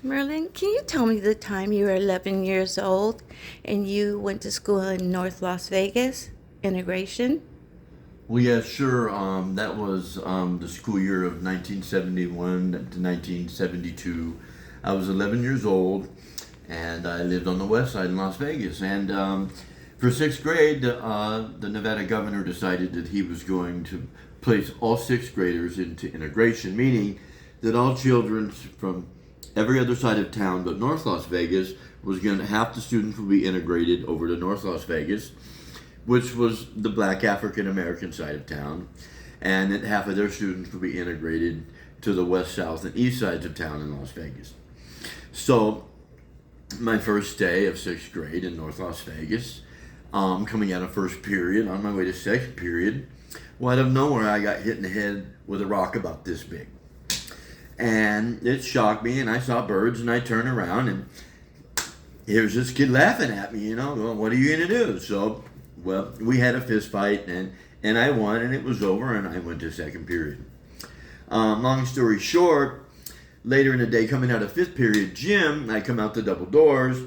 Merlin, can you tell me the time you were 11 years old and you went to school in North Las Vegas? Integration? Well, yeah, sure. That was the school year of 1971 to 1972. I was 11 years old, and I lived on the west side in Las Vegas. And for sixth grade, the Nevada governor decided that he was going to place all sixth graders into integration, meaning that all children from every other side of town but North Las Vegas was going to half the students would be integrated over to North Las Vegas, which was the black African American side of town, and that half of their students would be integrated to the west, south, and east sides of town in Las Vegas. So, my first day of sixth grade in North Las Vegas, coming out of first period, on my way to second period, well, out of nowhere, I got hit in the head with a rock about this big. And it shocked me, and I saw birds, and I turned around, and here's this kid laughing at me, well, what are you going to do? So, well, we had a fist fight, and I won, and it was over, and I went to second period. Long story short, later in the day, coming out of fifth period gym, I come out the double doors,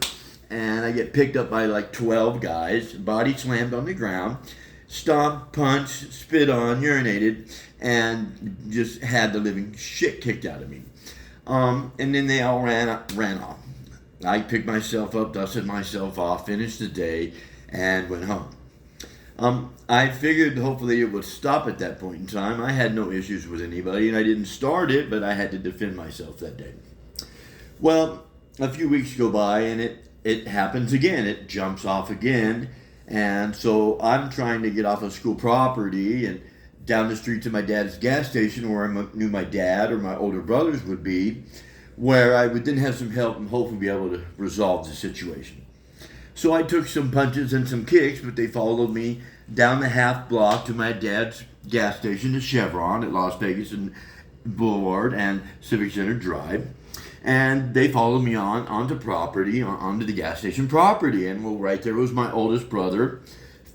and I get picked up by like 12 guys, body slammed on the ground, stomped, punched, spit on, urinated, and just had the living shit kicked out of me. And then they all ran off. I picked myself up, dusted myself off, finished the day, and went home. I figured hopefully it would stop at that point in time. I had no issues with anybody, and I didn't start it, but I had to defend myself that day. Well, a few weeks go by, and it happens again. It jumps off again, and so I'm trying to get off of school property and down the street to my dad's gas station where I knew my dad or my older brothers would be, where I would then have some help and hopefully be able to resolve the situation. So I took some punches and some kicks, but they followed me down the half block to my dad's gas station, the Chevron at Las Vegas and Boulevard and Civic Center Drive. And they followed me onto property, onto the gas station property. And well, right there was my oldest brother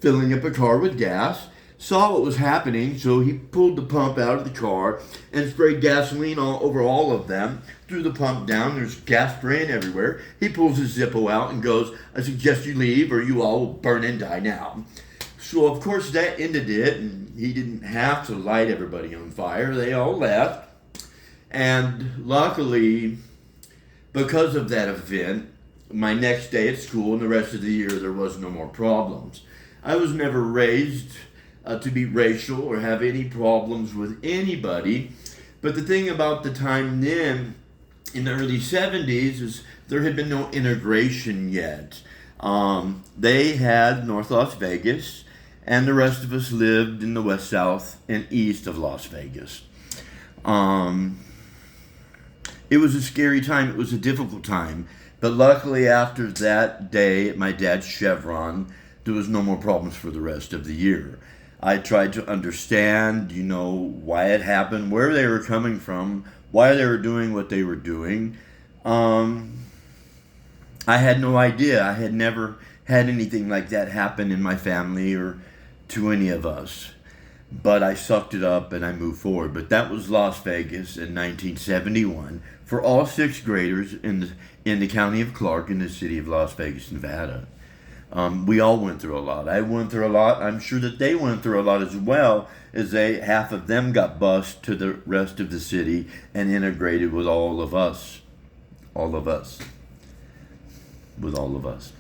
filling up a car with gas, saw what was happening, so he pulled the pump out of the car and sprayed gasoline all over all of them, threw the pump down, there's gas spraying everywhere. He pulls his Zippo out and goes, I suggest you leave or you all will burn and die now. So of course that ended it, and he didn't have to light everybody on fire. They all left. And luckily, because of that event, my next day at school and the rest of the year, there was no more problems. I was never raised to be racial or have any problems with anybody. But the thing about the time then, in the early 70s, is there had been no integration yet. They had North Las Vegas, and the rest of us lived in the west, south, and east of Las Vegas. It was a scary time. It was a difficult time. But luckily, after that day at my dad's Chevron, there was no more problems for the rest of the year. I tried to understand, why it happened, where they were coming from, why they were doing what they were doing. I had no idea. I had never had anything like that happen in my family or to any of us. But I sucked it up and I moved forward. But that was Las Vegas in 1971 for all sixth graders in the county of Clark in the city of Las Vegas, Nevada. We all went through a lot. I went through a lot. I'm sure that they went through a lot as well, as half of them got bused to the rest of the city and integrated with all of us. All of us. With all of us.